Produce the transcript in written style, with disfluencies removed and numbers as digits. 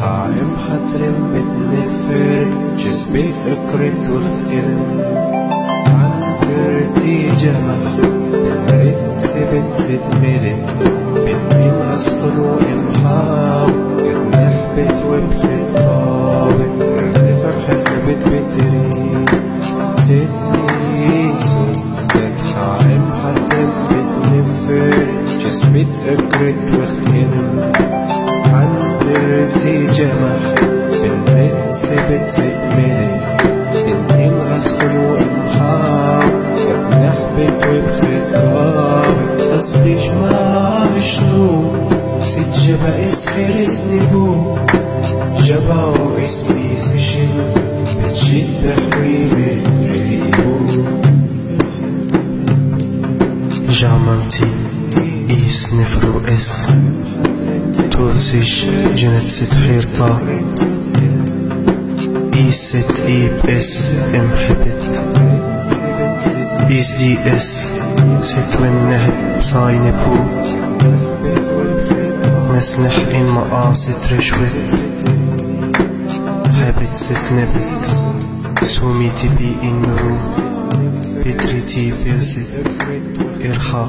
قائم حترم بتنفرت جسبت اكرت واخترت عن كرتي جمع بنرد سبت ستمرت بنمين غسقن وامحاو قد نحبت وبخت قابت ارني فرحت نبت بتري ستني سوزت قائم حترم بتنفرت جسبت اكرت واخترت عن كرتي جمع بنرد سبت ستمرت بنمين غسقن وامحاو قد نحبت وبخت قابت تصبيش ما شنو ست جبا اسحر سنبو جبا واسمي سجن بتجد بحبيبي تريبو جاممتي إيس نفرو إس تورسيش جنت ست حيرطة إيس ست إيب إس امحبت إيس دي إس ست والنهب صاينبو مسنح إن مقاصد رشوت حبت ست نبت سوميتي بي إنه بتريتي بيرست إرحا